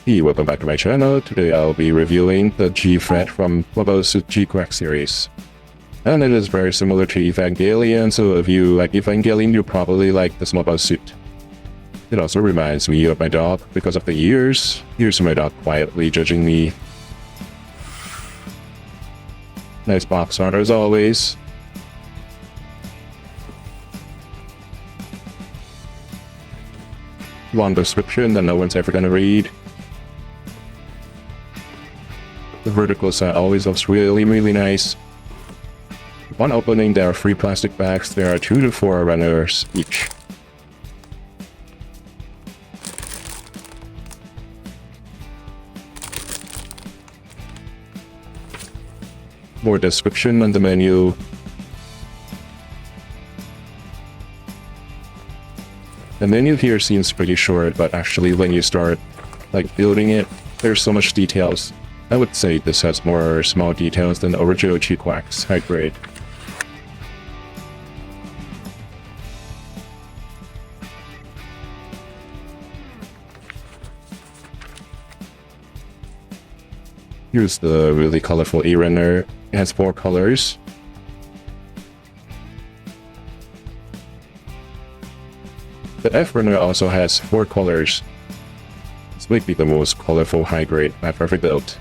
Hey, welcome back to my channel. Today I'll be reviewing the GFreD from Montages GQuack series. And it is very similar to Evangelion, so if you like Evangelion, you probably like this mobile suit. It also reminds me of my dog because of the ears. Here's my dog quietly judging me. Nice box art as always. Long description that no one's ever gonna read. The vertical side always looks really nice. Upon opening, there are 3 plastic bags. There are 2 to 4 runners each. More description on the menu. The menu here seems pretty short, but actually when you start building it, there's so much details. I would say this has more small details than the original Gquuuuuuux high grade. Here's the really colorful E-runner. It has 4 colors. The F-runner also has 4 colors. This might be the most colorful high grade I've ever built.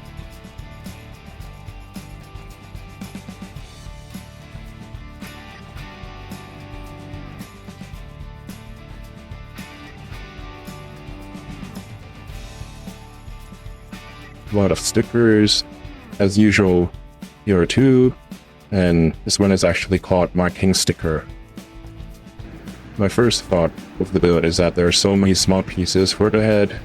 A lot of stickers, as usual. Here are 2, and this one is actually called marking sticker. My first thought of the build is that there are so many small pieces for the head.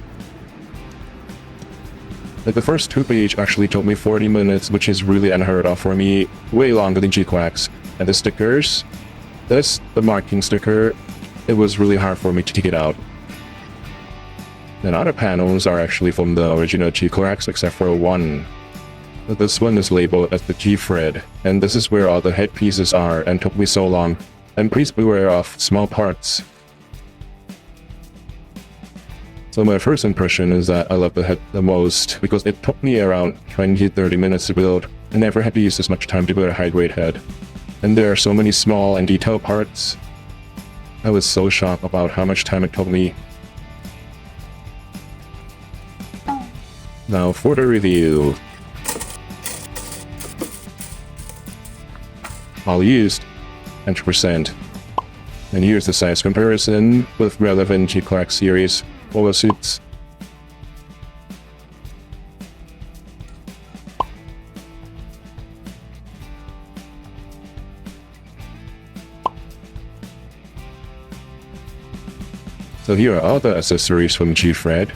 The first 2 pages actually took me 40 minutes, which is really unheard of for me, way longer than Gquuuuuuux. And the stickers, that's the marking sticker. It was really hard for me to take it out. And other panels are actually from the original Gquuuuuuux except for one. But this one is labeled as the GFreD, and this is where all the head pieces are and took me so long. And please beware of small parts. So my first impression is that I love the head the most because it took me around 20-30 minutes to build. I never had to use this much time to build a high grade head. And there are so many small and detailed parts. I was so shocked about how much time it took me. Now for the review. All used, 100%. And here's the size comparison with relevant Gquuuuuuux series polo suits. So here are all the accessories from GFreD.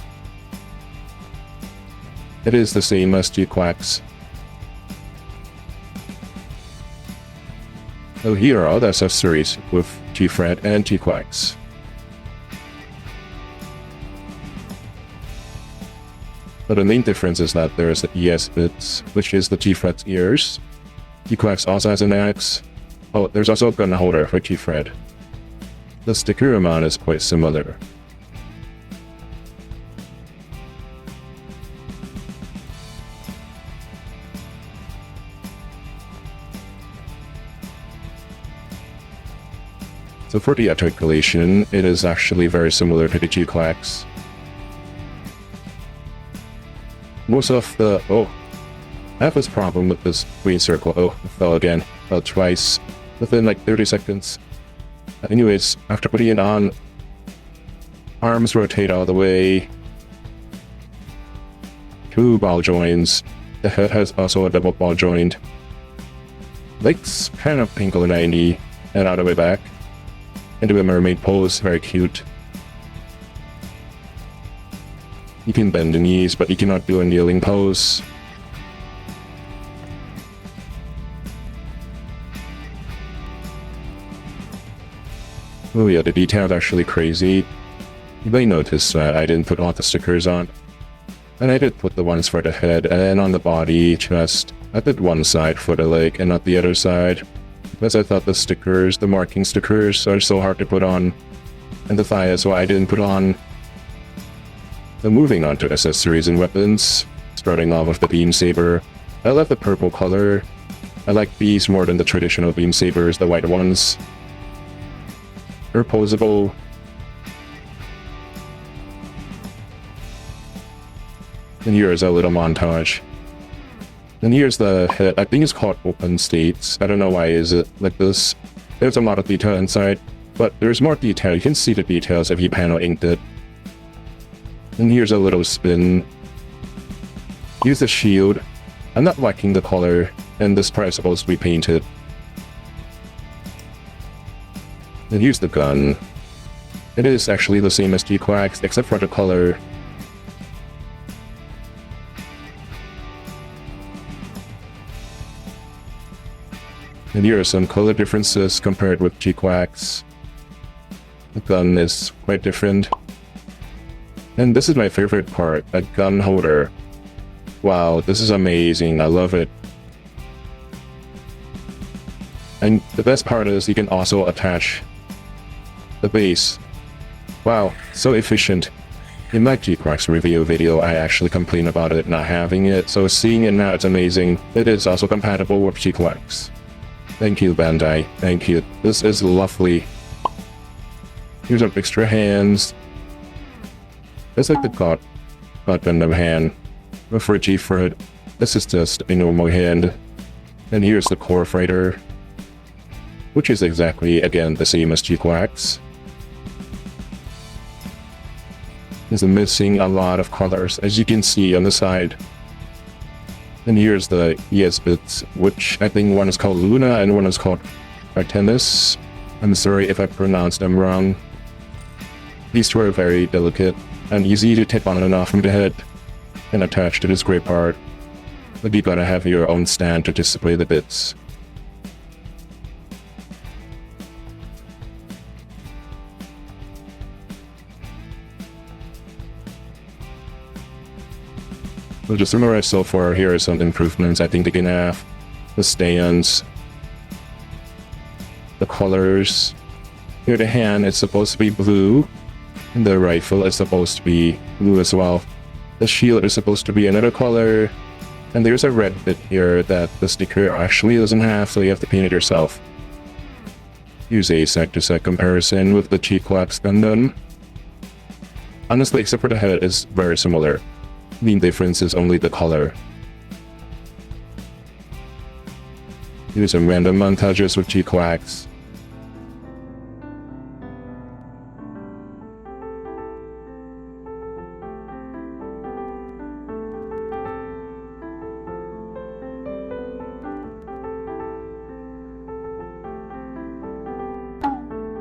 It is the same as Gquuuuuuux. So here are all the accessories with GFreD and Gquuuuuuux. But the main difference is that there is the ES bits, which is the GFreD's ears. Gquuuuuuux also has an axe. Oh, there's also a gun holder for GFreD. The sticker amount is quite similar. So for the articulation, it is actually very similar to the Gquuuuuuux. Most of the... oh, I have this problem with this green circle. Oh, it fell again. Fell twice within 30 seconds. Anyways, after putting it on, arms rotate all the way. 2 ball joints. The head has also a double ball joint. Legs kind of ankle 90 and all the way back. Into a mermaid pose, very cute. You can bend the knees, but you cannot do a kneeling pose. Oh yeah, the detail is actually crazy. You may notice that I didn't put all the stickers on. And I did put the ones for the head and on the body, chest. I did one side for the leg and not the other side. Because I thought the stickers, the marking stickers, are so hard to put on. And the thigh is why I didn't put on. Then moving on to accessories and weapons, starting off with the beam saber. I love the purple color. I like these more than the traditional beam sabers, the white ones. They're posable. And here's a little montage. And here's the head. I think it's called open states. I don't know why is it like this. There's a lot of detail inside, but there's more detail. You can see the details if you panel inked it. And here's a little spin. Use the shield. I'm not liking the color, and this part is supposed to be painted. And here's the gun. It is actually the same as Gquuuuuux, except for the color. And here are some color differences compared with Gquuuuuux. The gun is quite different. And this is my favorite part, a gun holder. Wow, this is amazing, I love it. And the best part is you can also attach the base. Wow, so efficient. In my Gquuuuuux review video, I actually complained about it not having it, so seeing it now, it's amazing. It is also compatible with Gquuuuuux. Thank you, Bandai. Thank you. This is lovely. Here's some extra hands. It's like the God Gundam hand. But for GFreD, this is just a normal hand. And here's the core fighter, which is exactly, again, the same as Gquuuuuux. It's missing a lot of colors, as you can see on the side. And here's the ES bits, which I think one is called Luna and one is called Artemis. I'm sorry if I pronounced them wrong. These two are very delicate and easy to take on and off from the head and attach to this gray part. But you gotta have your own stand to display the bits. So just to summarize so far, here are some improvements I think they can have. The stands, the colors. Here the hand is supposed to be blue, and the rifle is supposed to be blue as well. The shield is supposed to be another color, and there's a red bit here that the sticker actually doesn't have, so you have to paint it yourself. Use a side-to-side comparison with the Gquuuuuux Gundam. Honestly, except for the head, is very similar. The main difference is only the color. Here's some random montages with Gquuuuuux.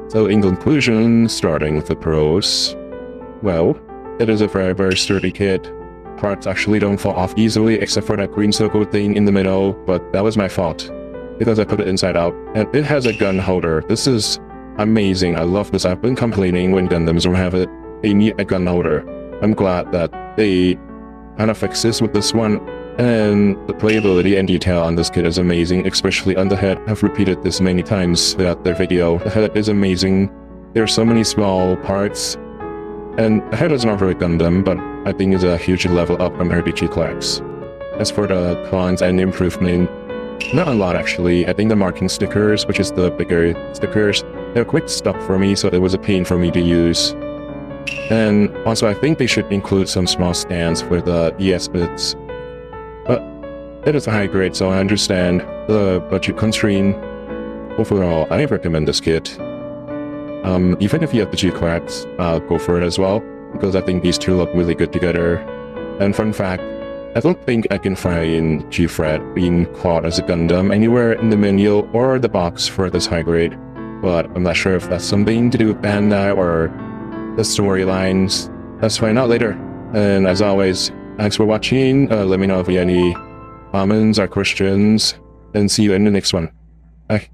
So in conclusion, starting with the pros, well, it is a very sturdy kit. Parts actually don't fall off easily except for that green circle thing in the middle, but that was my fault because I put it inside out. And it has a gun holder. This is amazing. I love this. I've been complaining when Gundams don't have it. They need a gun holder. I'm glad that they kind of fixed this with this one. And the playability and detail on this kit is amazing, especially on the head. I've repeated this many times throughout their video. The head is amazing. There are so many small parts. And the head is not very Gundam, but I think it's a huge level up compared to Gquuuuuux. As for the cons and improvement, not a lot actually. I think the marking stickers, which is the bigger stickers, they're quite stuck for me, so it was a pain for me to use. And also I think they should include some small stands for the ES bits. But it is a high grade, so I understand the budget constraint. Overall, I recommend this kit. Even if you have the Gquuuuuux, go for it as well, because I think these two look really good together. And fun fact, I don't think I can find GFreD being caught as a Gundam anywhere in the menu or the box for this high grade, but I'm not sure if that's something to do with Bandai or the storylines. Let's find out later. And as always, thanks for watching. Let me know if you have any comments or questions, and see you in the next one. Bye.